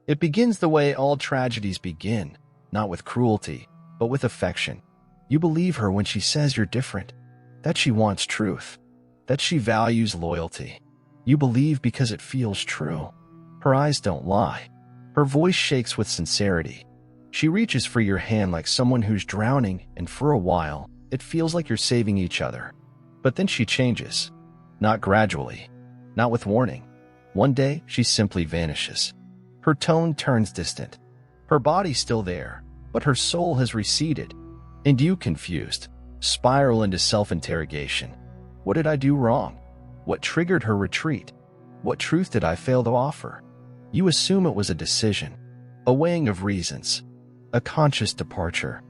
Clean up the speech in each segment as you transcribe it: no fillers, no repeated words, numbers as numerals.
It begins the way all tragedies begin, not with cruelty, but with affection. You believe her when she says you're different, that she wants truth, that she values loyalty. You believe because it feels true. Her eyes don't lie. Her voice shakes with sincerity. She reaches for your hand like someone who's drowning, and for a while, it feels like you're saving each other. But then she changes. Not gradually, not with warning. One day, she simply vanishes. Her tone turns distant. Her body's still there, but her soul has receded. And you, confused, spiral into self-interrogation. What did I do wrong? What triggered her retreat? What truth did I fail to offer? You assume it was a decision, a weighing of reasons, a conscious departure.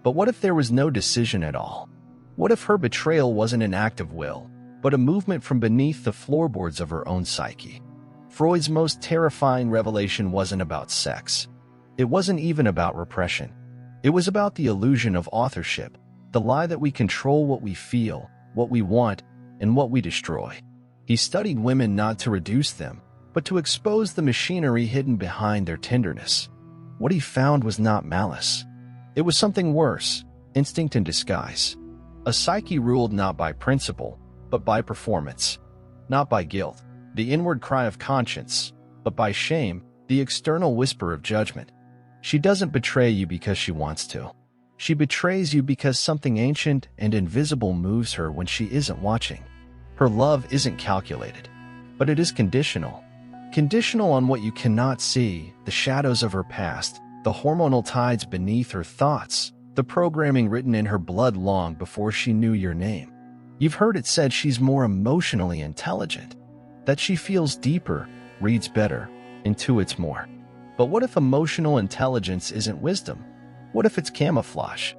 But what if there was no decision at all? What if her betrayal wasn't an act of will, but a movement from beneath the floorboards of her own psyche? Freud's most terrifying revelation wasn't about sex. It wasn't even about repression. It was about the illusion of authorship, the lie that we control what we feel, what we want, and what we destroy. He studied women not to reduce them, but to expose the machinery hidden behind their tenderness. What he found was not malice. It was something worse, instinct in disguise. A psyche ruled not by principle, but by performance. Not by guilt, the inward cry of conscience, but by shame, the external whisper of judgment. She doesn't betray you because she wants to. She betrays you because something ancient and invisible moves her when she isn't watching. Her love isn't calculated, but it is conditional. Conditional on what you cannot see, the shadows of her past, the hormonal tides beneath her thoughts, the programming written in her blood long before she knew your name. You've heard it said she's more emotionally intelligent, that she feels deeper, reads better, intuits more. But what if emotional intelligence isn't wisdom? What if it's camouflage?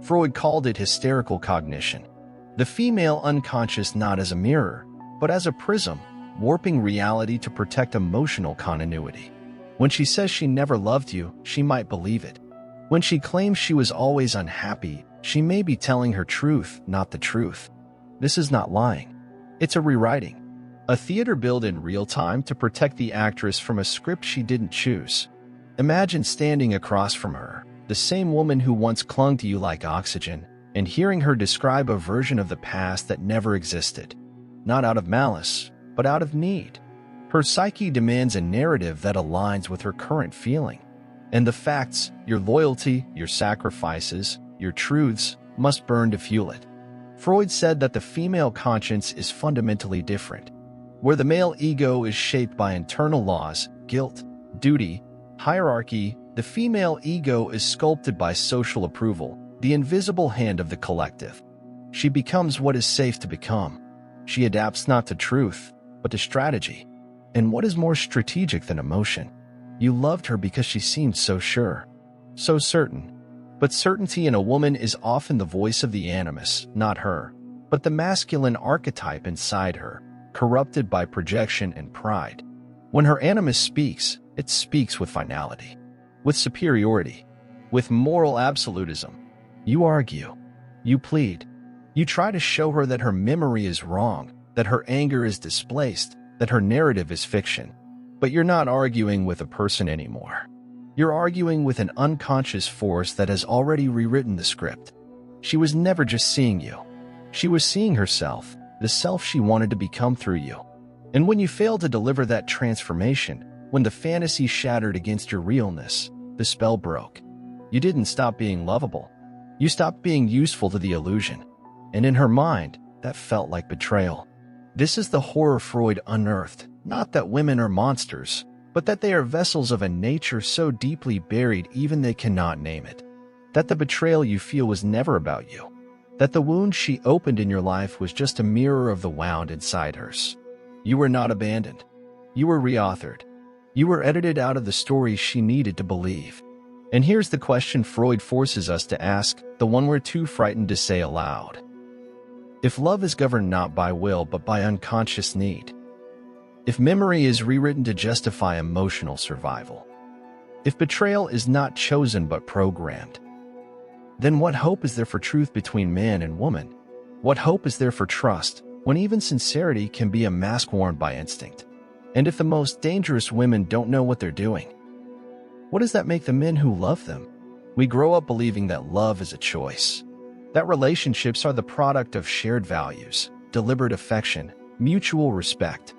Freud called it hysterical cognition. The female unconscious not as a mirror, but as a prism, warping reality to protect emotional continuity. When she says she never loved you, she might believe it. When she claims she was always unhappy, she may be telling her truth, not the truth. This is not lying. It's a rewriting. A theater built in real time to protect the actress from a script she didn't choose. Imagine standing across from her, the same woman who once clung to you like oxygen, and hearing her describe a version of the past that never existed. Not out of malice, but out of need. Her psyche demands a narrative that aligns with her current feeling. And the facts, your loyalty, your sacrifices, your truths, must burn to fuel it. Freud said that the female conscience is fundamentally different. Where the male ego is shaped by internal laws, guilt, duty, hierarchy, the female ego is sculpted by social approval, the invisible hand of the collective. She becomes what is safe to become. She adapts not to truth, but to strategy. And what is more strategic than emotion? You loved her because she seemed so sure, so certain. But certainty in a woman is often the voice of the animus, not her, but the masculine archetype inside her, corrupted by projection and pride. When her animus speaks, it speaks with finality, with superiority, with moral absolutism. You argue, you plead, you try to show her that her memory is wrong, that her anger is displaced, that her narrative is fiction. But you're not arguing with a person anymore. You're arguing with an unconscious force that has already rewritten the script. She was never just seeing you. She was seeing herself, the self she wanted to become through you. And when you failed to deliver that transformation, when the fantasy shattered against your realness, the spell broke. You didn't stop being lovable. You stopped being useful to the illusion. And in her mind, that felt like betrayal. This is the horror Freud unearthed, not that women are monsters, but that they are vessels of a nature so deeply buried even they cannot name it. That the betrayal you feel was never about you. That the wound she opened in your life was just a mirror of the wound inside hers. You were not abandoned. You were reauthored. You were edited out of the story she needed to believe. And here's the question Freud forces us to ask, the one we're too frightened to say aloud. If love is governed not by will but by unconscious need, if memory is rewritten to justify emotional survival, if betrayal is not chosen but programmed, then what hope is there for truth between man and woman? What hope is there for trust when even sincerity can be a mask worn by instinct? And if the most dangerous women don't know what they're doing, What does that make the men who love them? We grow up believing that love is a choice, that relationships are the product of shared values, deliberate affection, mutual respect.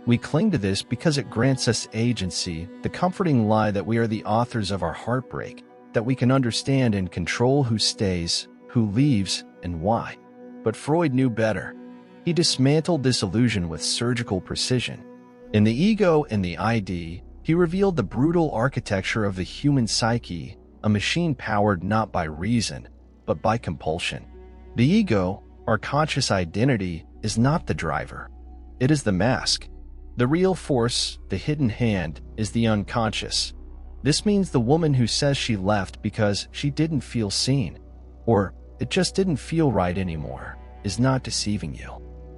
We cling to this because it grants us agency, the comforting lie that we are the authors of our heartbreak, that we can understand and control who stays, who leaves, and why. But Freud knew better. He dismantled this illusion with surgical precision. In The Ego and the ID, he revealed the brutal architecture of the human psyche, a machine powered not by reason, but by compulsion. The ego, our conscious identity, is not the driver. It is the mask. The real force, the hidden hand, is the unconscious. This means the woman who says she left because she didn't feel seen, or it just didn't feel right anymore, is not deceiving you.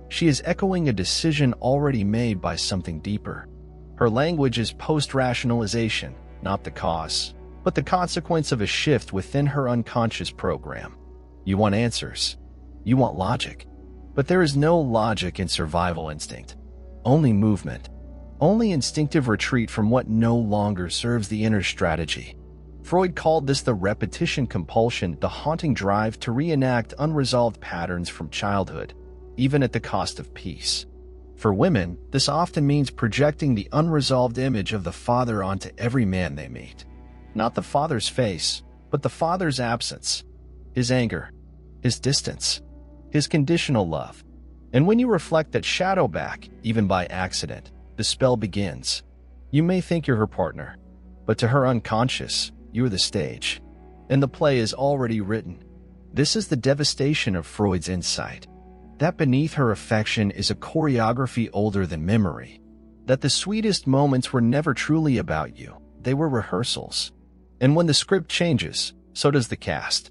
She is echoing a decision already made by something deeper. Her language is post-rationalization, not the cause, but the consequence of a shift within her unconscious program. You want answers. You want logic. But there is no logic in survival instinct. Only movement. Only instinctive retreat from what no longer serves the inner strategy. Freud called this the repetition compulsion, the haunting drive to reenact unresolved patterns from childhood, even at the cost of peace. For women, this often means projecting the unresolved image of the father onto every man they meet. Not the father's face, but the father's absence, his anger, his distance, his conditional love. And when you reflect that shadow back, even by accident, the spell begins. You may think you're her partner, but to her unconscious, you're the stage. And the play is already written. This is the devastation of Freud's insight. That beneath her affection is a choreography older than memory. That the sweetest moments were never truly about you. They were rehearsals. And when the script changes, so does the cast.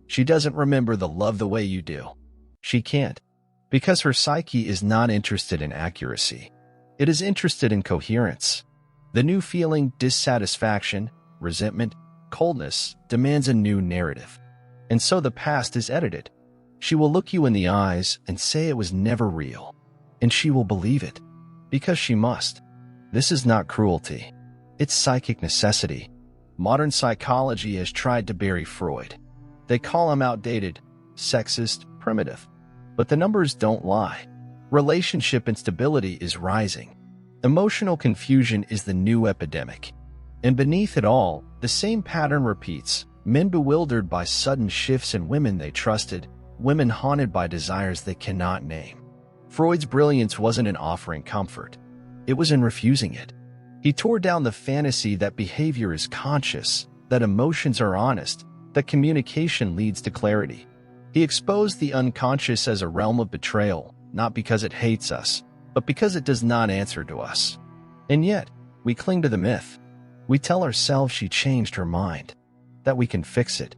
She doesn't remember the love the way you do. She can't. Because her psyche is not interested in accuracy. It is interested in coherence. The new feeling, dissatisfaction, resentment, coldness, demands a new narrative. And so the past is edited. She will look you in the eyes and say it was never real. And she will believe it. Because she must. This is not cruelty. It's psychic necessity. Modern psychology has tried to bury Freud. They call him outdated, sexist, primitive. But the numbers don't lie. Relationship instability is rising. Emotional confusion is the new epidemic. And beneath it all, the same pattern repeats. Men bewildered by sudden shifts in women they trusted, women haunted by desires they cannot name. Freud's brilliance wasn't in offering comfort. It was in refusing it. He tore down the fantasy that behavior is conscious, that emotions are honest, that communication leads to clarity. He exposed the unconscious as a realm of betrayal, not because it hates us, but because it does not answer to us. And yet, we cling to the myth. We tell ourselves she changed her mind, that we can fix it,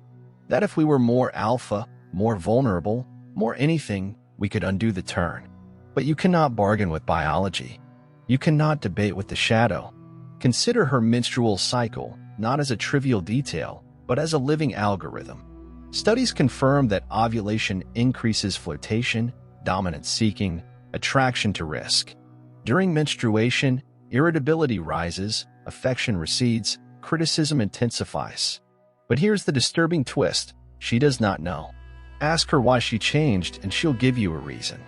that if we were more alpha, more vulnerable, more anything, we could undo the turn. But you cannot bargain with biology. You cannot debate with the shadow. Consider her menstrual cycle, not as a trivial detail, but as a living algorithm. Studies confirm that ovulation increases flirtation, dominance seeking, attraction to risk. During menstruation, irritability rises, affection recedes, criticism intensifies. But here's the disturbing twist. She does not know. Ask her why she changed and she'll give you a reason.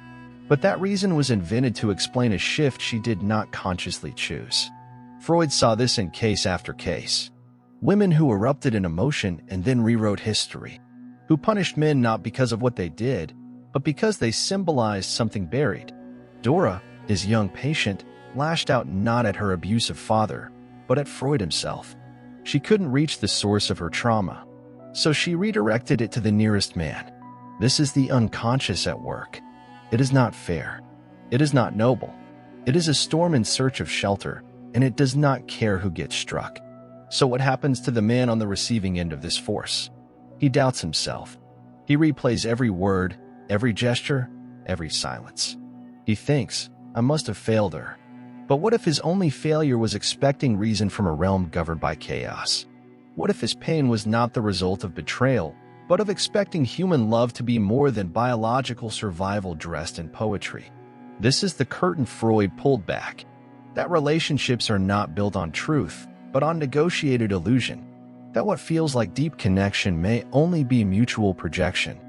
But that reason was invented to explain a shift she did not consciously choose. Freud saw this in case after case. Women who erupted in emotion and then rewrote history. Who punished men not because of what they did, but because they symbolized something buried. Dora, his young patient, lashed out not at her abusive father, but at Freud himself. She couldn't reach the source of her trauma, so she redirected it to the nearest man. This is the unconscious at work. It is not fair. It is not noble. It is a storm in search of shelter, and it does not care who gets struck. So what happens to the man on the receiving end of this force? He doubts himself. He replays every word, every gesture, every silence. He thinks, I must have failed her. But what if his only failure was expecting reason from a realm governed by chaos? What if his pain was not the result of betrayal, but of expecting human love to be more than biological survival dressed in poetry? This is the curtain Freud pulled back. That relationships are not built on truth, but on negotiated illusion, that what feels like deep connection may only be mutual projection,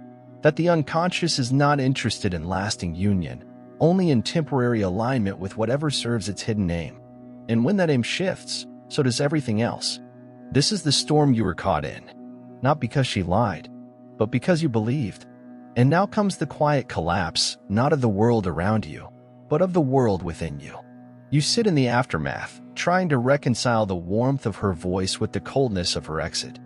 that the unconscious is not interested in lasting union, only in temporary alignment with whatever serves its hidden aim. And when that aim shifts, so does everything else. This is the storm you were caught in, not because she lied, but because you believed. And now comes the quiet collapse, not of the world around you, but of the world within you. You sit in the aftermath, trying to reconcile the warmth of her voice with the coldness of her exit.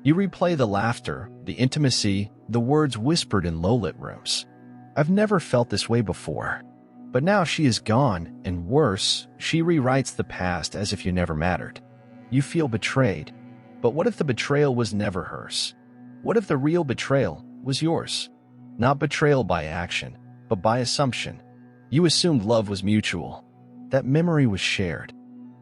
You replay the laughter, the intimacy, the words whispered in low-lit rooms. I've never felt this way before. But now she is gone, and worse, she rewrites the past as if you never mattered. You feel betrayed. But what if the betrayal was never hers? What if the real betrayal was yours? Not betrayal by action, but by assumption. You assumed love was mutual. That memory was shared.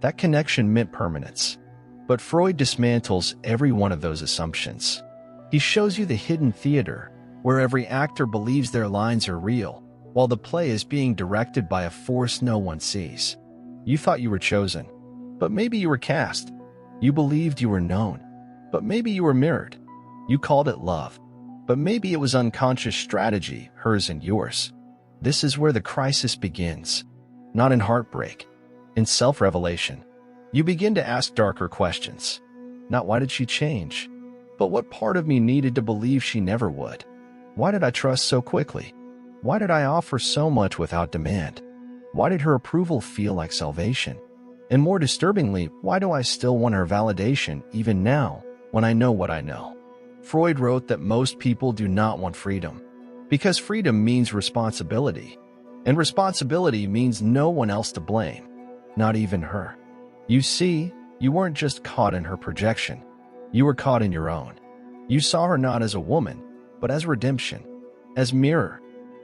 That connection meant permanence. But Freud dismantles every one of those assumptions. He shows you the hidden theater, where every actor believes their lines are real, while the play is being directed by a force no one sees. You thought you were chosen, but maybe you were cast. You believed you were known, but maybe you were mirrored. You called it love, but maybe it was unconscious strategy, hers and yours. This is where the crisis begins, not in heartbreak, in self-revelation. You begin to ask darker questions. Not why did she change, but what part of me needed to believe she never would? Why did I trust so quickly? Why did I offer so much without demand? Why did her approval feel like salvation? And more disturbingly, why do I still want her validation even now, when I know what I know? Freud wrote that most people do not want freedom, because freedom means responsibility, and responsibility means no one else to blame, not even her. You see, you weren't just caught in her projection, you were caught in your own. You saw her not as a woman, but as redemption, as mirror,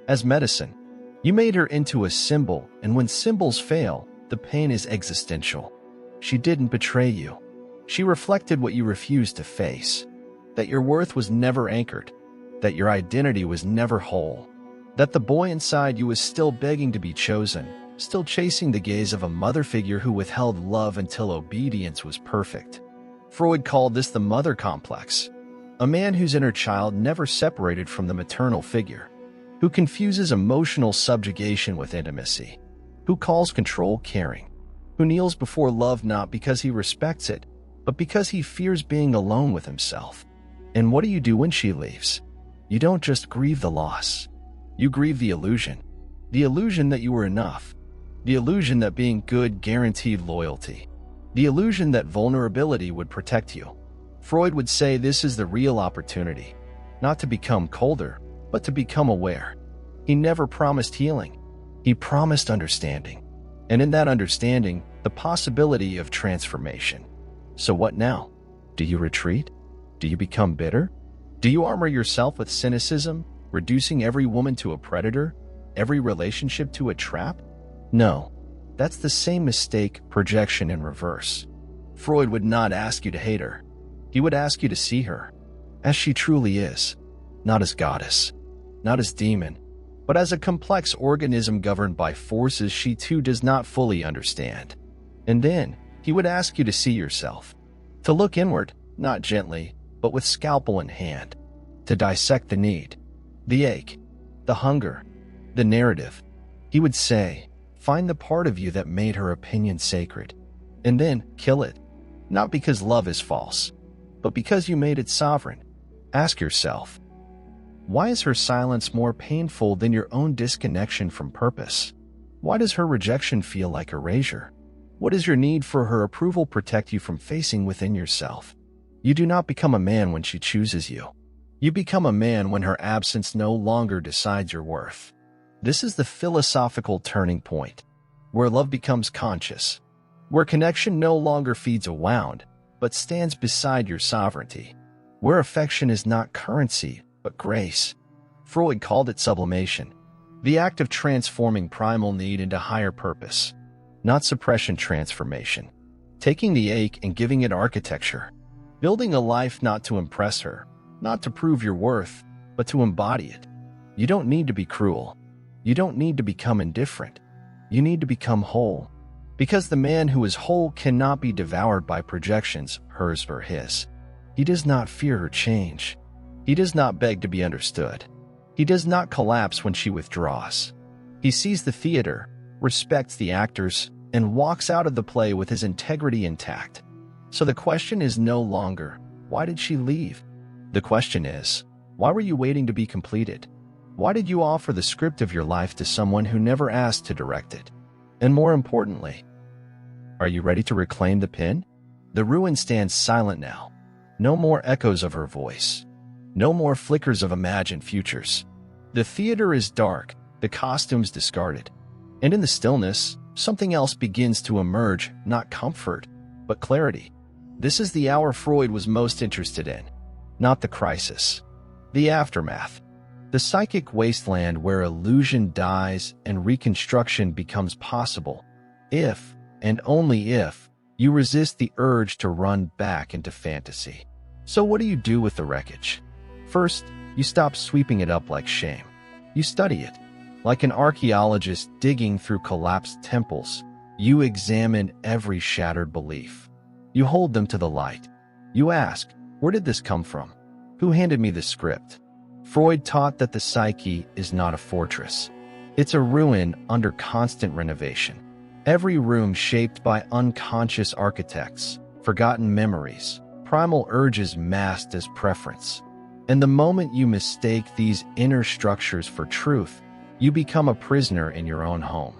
as medicine. You made her into a symbol, and when symbols fail, the pain is existential. She didn't betray you. She reflected what you refused to face, that your worth was never anchored, that your identity was never whole, that the boy inside you was still begging to be chosen, still chasing the gaze of a mother figure who withheld love until obedience was perfect. Freud called this the mother complex, a man whose inner child never separated from the maternal figure, who confuses emotional subjugation with intimacy, who calls control caring, who kneels before love not because he respects it, but because he fears being alone with himself. And what do you do when she leaves? You don't just grieve the loss. You grieve the illusion that you were enough, the illusion that being good guaranteed loyalty, the illusion that vulnerability would protect you. Freud would say this is the real opportunity, not to become colder, but to become aware. He never promised healing. He promised understanding. And in that understanding, the possibility of transformation. So what now? Do you retreat? Do you become bitter? Do you armor yourself with cynicism, reducing every woman to a predator, every relationship to a trap? No, that's the same mistake, projection in reverse. Freud would not ask you to hate her. He would ask you to see her as she truly is, not as goddess, not as demon, but as a complex organism governed by forces she too does not fully understand. And then he would ask you to see yourself, to look inward, not gently, but with scalpel in hand, to dissect the need, the ache, the hunger, the narrative. He would say, find the part of you that made her opinion sacred, and then kill it, not because love is false, but because you made it sovereign. Ask yourself, why is her silence more painful than your own disconnection from purpose? Why does her rejection feel like erasure? What does your need for her approval protect you from facing within yourself? You do not become a man when she chooses you. You become a man when her absence no longer decides your worth. This is the philosophical turning point, where love becomes conscious, where connection no longer feeds a wound, but stands beside your sovereignty, where affection is not currency, but grace. Freud called it sublimation, the act of transforming primal need into higher purpose, not suppression transformation, taking the ache and giving it architecture, building a life not to impress her, not to prove your worth, but to embody it. You don't need to be cruel. You don't need to become indifferent. You need to become whole. Because the man who is whole cannot be devoured by projections, hers or his. He does not fear her change. He does not beg to be understood. He does not collapse when she withdraws. He sees the theater, respects the actors, and walks out of the play with his integrity intact. So the question is no longer, why did she leave? The question is, why were you waiting to be completed? Why did you offer the script of your life to someone who never asked to direct it? And more importantly, are you ready to reclaim the pen? The ruin stands silent now. No more echoes of her voice. No more flickers of imagined futures. The theater is dark, the costumes discarded. And in the stillness, something else begins to emerge, not comfort, but clarity. This is the hour Freud was most interested in. Not the crisis. The aftermath. The psychic wasteland where illusion dies and reconstruction becomes possible, if, and only if, you resist the urge to run back into fantasy. So what do you do with the wreckage? First, you stop sweeping it up like shame. You study it. Like an archaeologist digging through collapsed temples, you examine every shattered belief. You hold them to the light. You ask, where did this come from? Who handed me the script? Freud taught that the psyche is not a fortress. It's a ruin under constant renovation. Every room shaped by unconscious architects, forgotten memories, primal urges masked as preference. And the moment you mistake these inner structures for truth, you become a prisoner in your own home.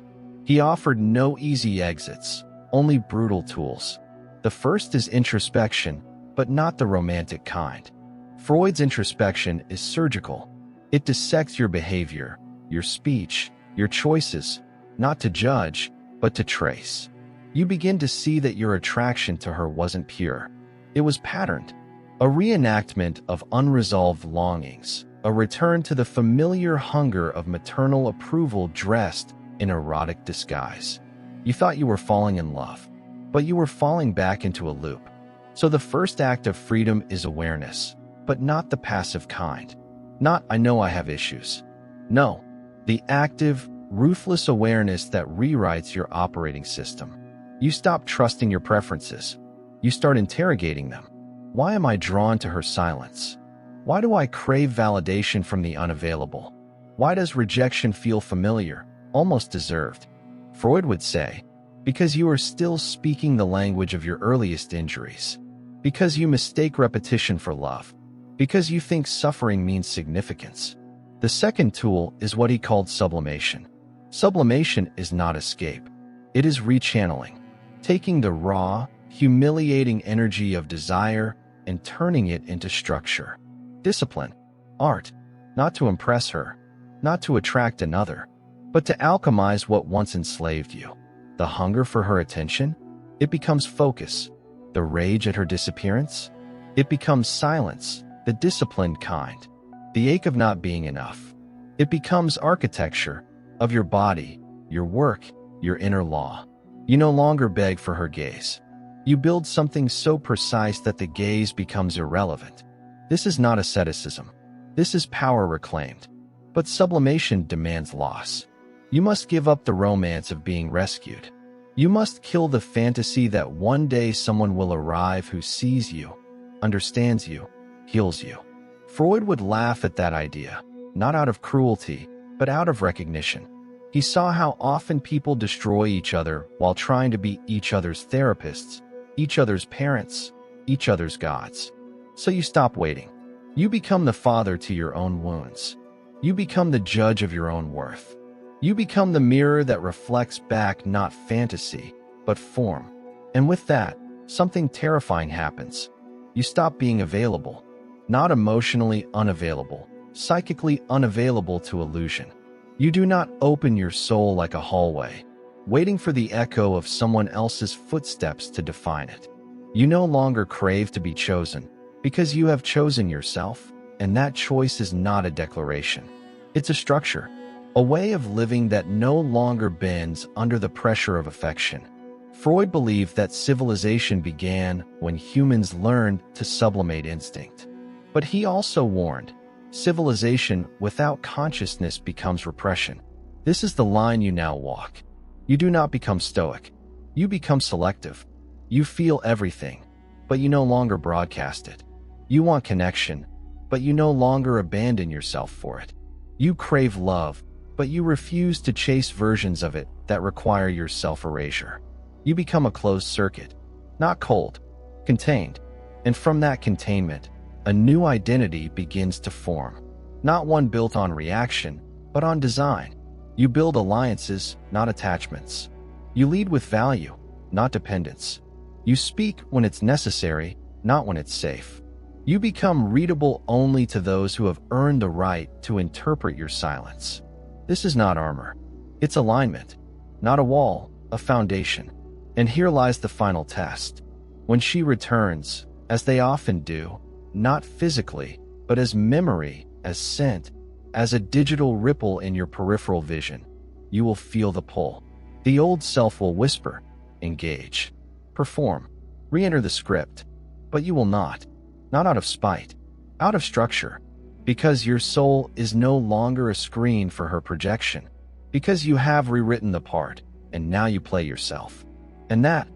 He offered no easy exits, only brutal tools. The first is introspection, but not the romantic kind. Freud's introspection is surgical. It dissects your behavior, your speech, your choices, not to judge, but to trace. You begin to see that your attraction to her wasn't pure. It was patterned. A reenactment of unresolved longings, a return to the familiar hunger of maternal approval dressed in erotic disguise. You thought you were falling in love, but you were falling back into a loop. So the first act of freedom is awareness, but not the passive kind. Not, I know I have issues. No, the active, ruthless awareness that rewrites your operating system. You stop trusting your preferences. You start interrogating them. Why am I drawn to her silence? Why do I crave validation from the unavailable? Why does rejection feel familiar, almost deserved? Freud would say, because you are still speaking the language of your earliest injuries. Because you mistake repetition for love. Because you think suffering means significance. The second tool is what he called sublimation. Sublimation is not escape. It is rechanneling, taking the raw, humiliating energy of desire and turning it into structure. Discipline, art, not to impress her, not to attract another, but to alchemize what once enslaved you. The hunger for her attention, it becomes focus. The rage at her disappearance, it becomes silence, the disciplined kind. The ache of not being enough, it becomes architecture of your body, your work, your inner law. You no longer beg for her gaze. You build something so precise that the gaze becomes irrelevant. This is not asceticism. This is power reclaimed. But sublimation demands loss. You must give up the romance of being rescued. You must kill the fantasy that one day someone will arrive who sees you, understands you, heals you. Freud would laugh at that idea, not out of cruelty, but out of recognition. He saw how often people destroy each other while trying to be each other's therapists, each other's parents, each other's gods. So you stop waiting. You become the father to your own wounds. You become the judge of your own worth. You become the mirror that reflects back not fantasy, but form. And with that, something terrifying happens. You stop being available. Not emotionally unavailable, psychically unavailable to illusion. You do not open your soul like a hallway, waiting for the echo of someone else's footsteps to define it. You no longer crave to be chosen, because you have chosen yourself, and that choice is not a declaration. It's a structure, a way of living that no longer bends under the pressure of affection. Freud believed that civilization began when humans learned to sublimate instinct. But he also warned, civilization without consciousness becomes repression. This is the line you now walk. You do not become stoic. You become selective. You feel everything, but you no longer broadcast it. You want connection, but you no longer abandon yourself for it. You crave love, but you refuse to chase versions of it that require your self-erasure. You become a closed circuit, not cold, contained. And from that containment, a new identity begins to form. Not one built on reaction, but on design. You build alliances, not attachments. You lead with value, not dependence. You speak when it's necessary, not when it's safe. You become readable only to those who have earned the right to interpret your silence. This is not armor. It's alignment. Not a wall, a foundation. And here lies the final test. When she returns, as they often do, not physically, but as memory, as scent, as a digital ripple in your peripheral vision, you will feel the pull. The old self will whisper, engage, perform, re-enter the script, but you will not out of spite, out of structure, because your soul is no longer a screen for her projection, because you have rewritten the part, and now you play yourself. And that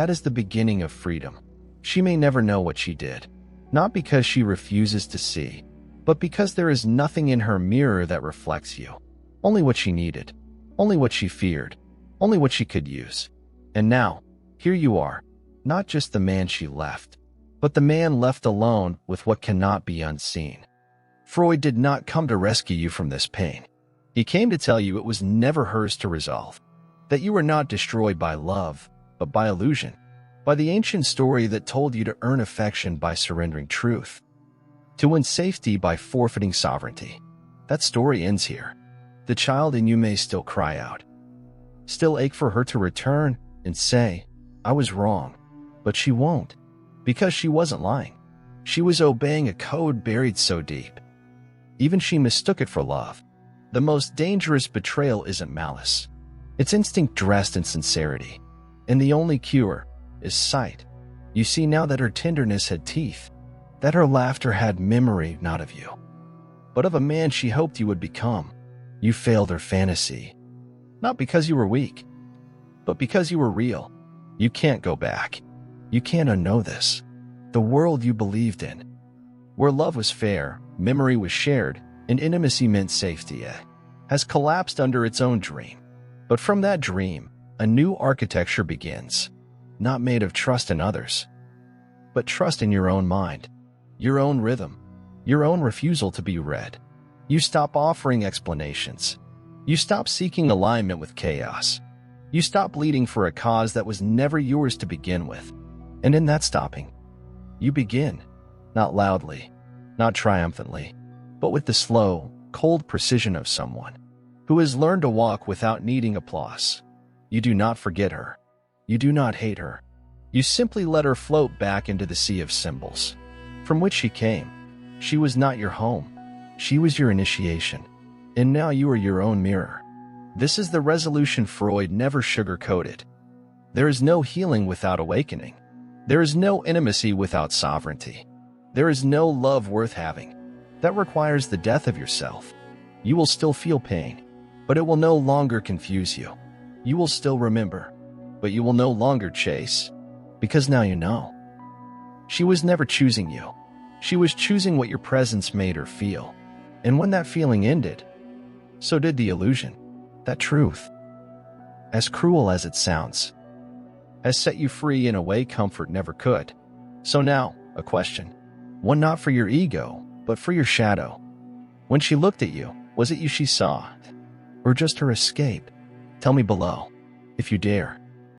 is the beginning of freedom. She may never know what she did, not because she refuses to see, but because there is nothing in her mirror that reflects you. Only what she needed, only what she feared, only what she could use. And now, here you are, not just the man she left, but the man left alone with what cannot be unseen. Freud did not come to rescue you from this pain. He came to tell you it was never hers to resolve, that you were not destroyed by love, but by illusion, by the ancient story that told you to earn affection by surrendering truth, to win safety by forfeiting sovereignty. That story ends here. The child in you may still cry out, still ache for her to return and say, I was wrong, but she won't, because she wasn't lying. She was obeying a code buried so deep. Even she mistook it for love. The most dangerous betrayal isn't malice. It's instinct dressed in sincerity. And the only cure is sight. You see now that her tenderness had teeth, that her laughter had memory not of you, but of a man she hoped you would become. You failed her fantasy, not because you were weak, but because you were real. You can't go back. You can't unknow this. The world you believed in, where love was fair, memory was shared, and intimacy meant safety, has collapsed under its own dream. But from that dream, a new architecture begins, not made of trust in others, but trust in your own mind, your own rhythm, your own refusal to be read. You stop offering explanations. You stop seeking alignment with chaos. You stop bleeding for a cause that was never yours to begin with. And in that stopping, you begin, not loudly, not triumphantly, but with the slow, cold precision of someone who has learned to walk without needing applause. You do not forget her. You do not hate her. You simply let her float back into the sea of symbols from which she came. She was not your home. She was your initiation. And now you are your own mirror. This is the resolution Freud never sugarcoated. There is no healing without awakening. There is no intimacy without sovereignty. There is no love worth having that requires the death of yourself. You will still feel pain, but it will no longer confuse you. You will still remember, but you will no longer chase, because now you know. She was never choosing you. She was choosing what your presence made her feel. And when that feeling ended, so did the illusion. That truth, as cruel as it sounds, has set you free in a way comfort never could. So now, a question. One not for your ego, but for your shadow. When she looked at you, was it you she saw? Or just her escape? Tell me below, if you dare.